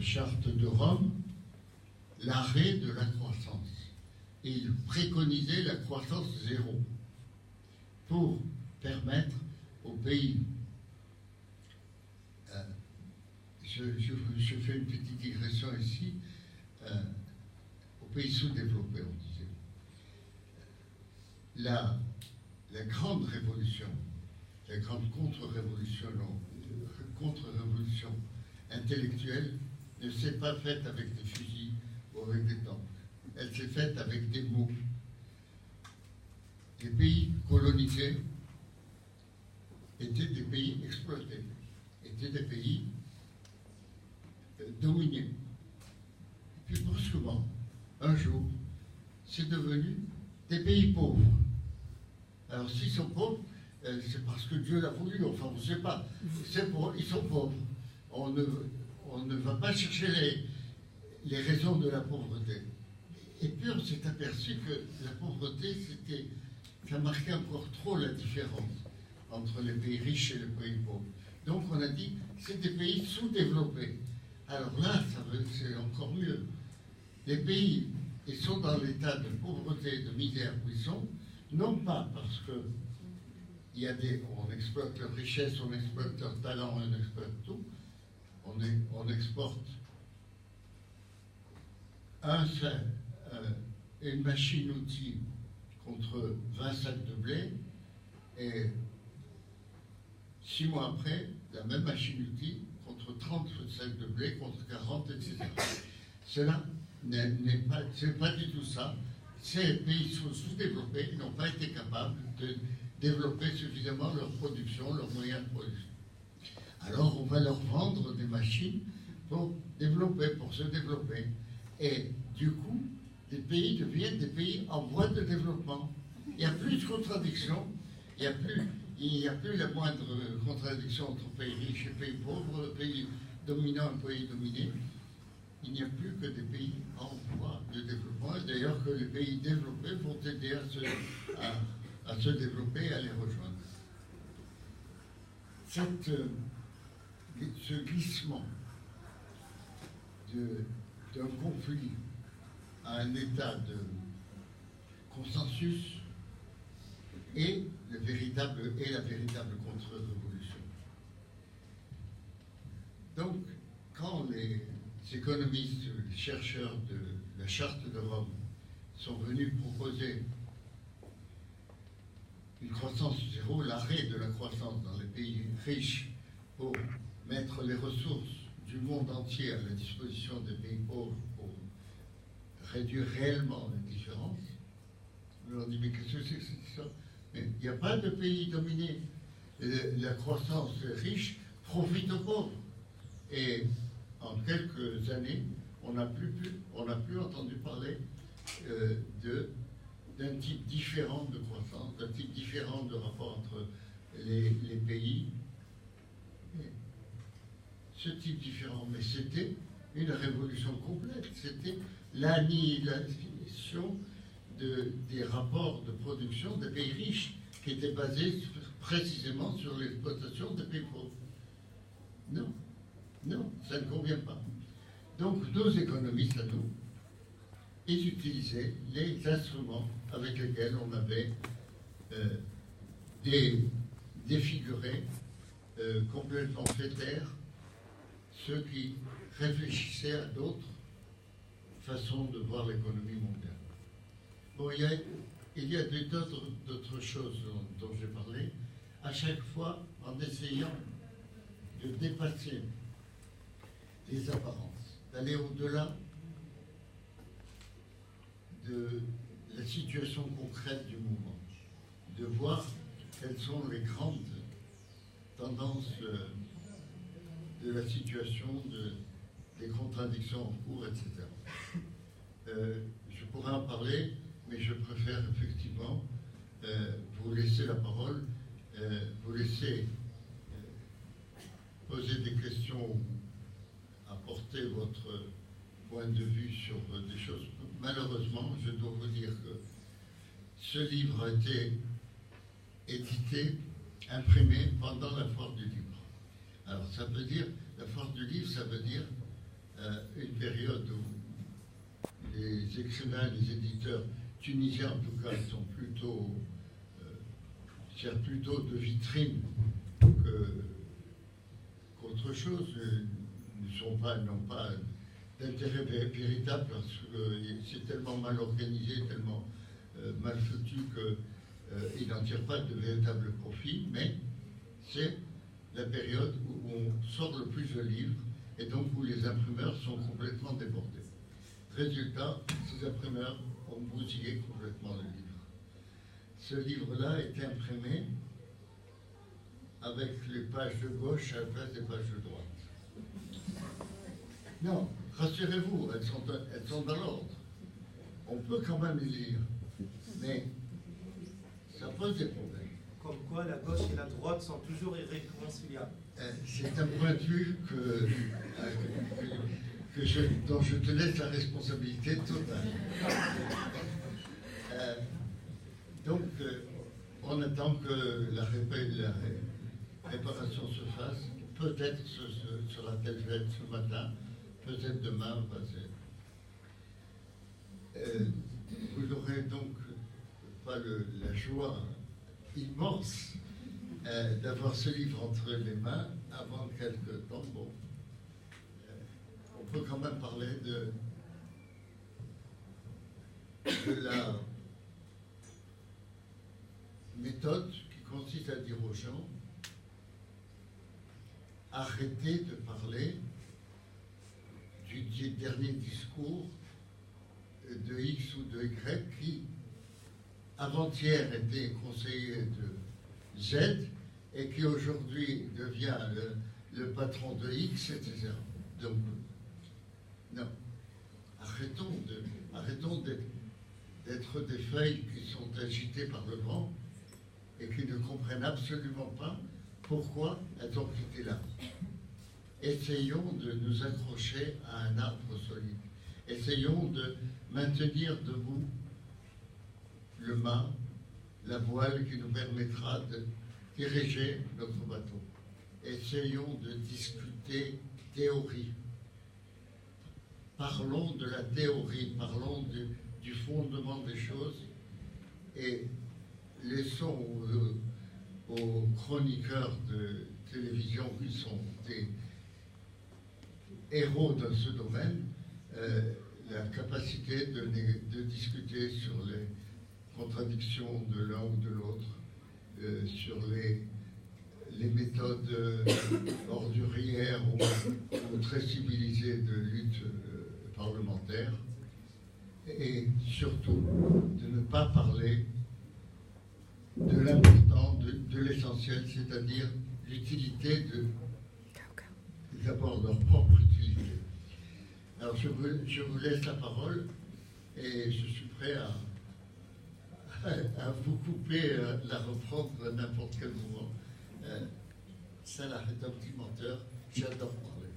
charte de Rome l'arrêt de la croissance. Et il préconisait la croissance zéro pour permettre aux pays. Je fais une petite digression ici. Aux pays sous-développés, on disait. La grande révolution, la grande contre-révolution intellectuelle ne s'est pas faite avec des fusils ou avec des tanks. Elle s'est faite avec des mots. Les pays colonisés étaient des pays exploités, étaient des pays dominés. Puis brusquement, un jour, c'est devenu des pays pauvres. Alors s'ils sont pauvres, c'est parce que Dieu l'a voulu, enfin on ne sait pas. Ils sont pauvres. On ne va pas chercher les raisons de la pauvreté. Et puis on s'est aperçu que la pauvreté, ça marquait encore trop la différence entre les pays riches et les pays pauvres. Donc on a dit, c'est des pays sous-développés. Alors là, c'est encore mieux. Les pays, ils sont dans l'état de pauvreté, de misère où ils sont, non pas parce que on exploite leur richesse, on exploite leur talent, on exploite tout, on exporte une machine-outil contre 20 sacs de blé, et 6 mois après, la même machine-outil contre 30 sacs de blé, contre 40, etc. Cela c'est pas du tout ça. Ces pays sont sous-développés, ils n'ont pas été capables de développer suffisamment leur production, leurs moyens de production. Alors on va leur vendre des machines pour se développer. Et du coup, les pays deviennent des pays en voie de développement. Il n'y a plus de contradiction, il n'y a plus la moindre contradiction entre pays riches et pays pauvres, pays dominants et pays dominés. Il n'y a plus que des pays en voie de développement. Et d'ailleurs que les pays développés vont aider à se développer et à les rejoindre. Ce glissement d'un conflit à un état de consensus est la véritable contre-révolution. Donc, quand les économistes, les chercheurs de la Charte de Rome sont venus proposer une croissance zéro, l'arrêt de la croissance dans les pays riches pour mettre les ressources du monde entier à la disposition des pays pauvres pour réduire réellement la différence, on leur dit, mais qu'est-ce que c'est que ça? Mais il n'y a pas de pays dominé. La croissance riche profite aux pauvres. Et en quelques années, on n'a plus entendu parler d'un type différent de croissance, d'un type différent de rapport entre les pays. Ce type différent, mais c'était une révolution complète, c'était l'annihilation des rapports de production des pays riches qui étaient basés précisément sur l'exploitation des pays pauvres. Non, ça ne convient pas. Donc nos économistes à nous, ils utilisaient les instruments avec lesquels on avait défiguré, complètement fait taire ceux qui réfléchissaient à d'autres façons de voir l'économie mondiale. Bon, il y a d'autres choses dont j'ai parlé, à chaque fois en essayant de dépasser les apparences, d'aller au-delà de la situation concrète du mouvement, de voir quelles sont les grandes tendances de la situation, des contradictions en cours, etc. Je pourrais en parler, mais je préfère effectivement vous laisser la parole, vous laisser poser des questions, apporter votre point de vue sur des choses. Malheureusement, je dois vous dire que ce livre a été édité, imprimé pendant la foire du livre. Alors ça veut dire, la foire du livre, ça veut dire périodes où les écrivains, les éditeurs tunisiens, en tout cas, sont plutôt, servent plutôt de vitrine qu'autre chose, n'ont pas d'intérêt véritable parce que c'est tellement mal organisé, tellement mal foutu qu'ils n'en tirent pas de véritable profit, mais c'est la période où on sort le plus de livres et donc où les imprimeurs sont complètement débordés. Résultat, ces imprimeurs ont bousillé complètement le livre. Ce livre-là a été imprimé avec les pages de gauche à la place des pages de droite. Non, rassurez-vous, elles sont dans l'ordre. On peut quand même les lire, mais ça pose des problèmes. Comme quoi la gauche et la droite sont toujours irréconciliables. C'est un point de vue dont je te laisse la responsabilité totale. Donc, on attend que la réparation se fasse. Peut-être sera-t-elle faite ce matin, peut-être demain. Vous n'aurez donc pas la joie immense d'avoir ce livre entre les mains avant quelques temps. Bon, on peut quand même parler de la méthode qui consiste à dire aux gens: arrêtez de parler du dernier discours de X ou de Y qui, avant-hier, était conseiller de Z et qui aujourd'hui devient le patron de X, etc. Donc, non, arrêtons d'être des feuilles qui sont agitées par le vent et qui ne comprennent absolument pas pourquoi elles ont quitté l'arbre. Essayons de nous accrocher à un arbre solide. Essayons de maintenir debout le mât, la voile qui nous permettra de diriger notre bateau. Essayons de discuter théorie. Parlons de la théorie, parlons du fondement des choses et laissons aux chroniqueurs de télévision qui sont des héros dans ce domaine la capacité de discuter sur les contradictions de l'un ou de l'autre, sur les méthodes ordurières ou très civilisées de lutte parlementaire, et surtout de ne pas parler de l'important, de l'essentiel, c'est-à-dire l'utilité d'abord leur propre utilité. Alors je vous laisse la parole et je suis prêt à vous couper, la reprendre à n'importe quel moment. Salah est un petit menteur, j'adore parler.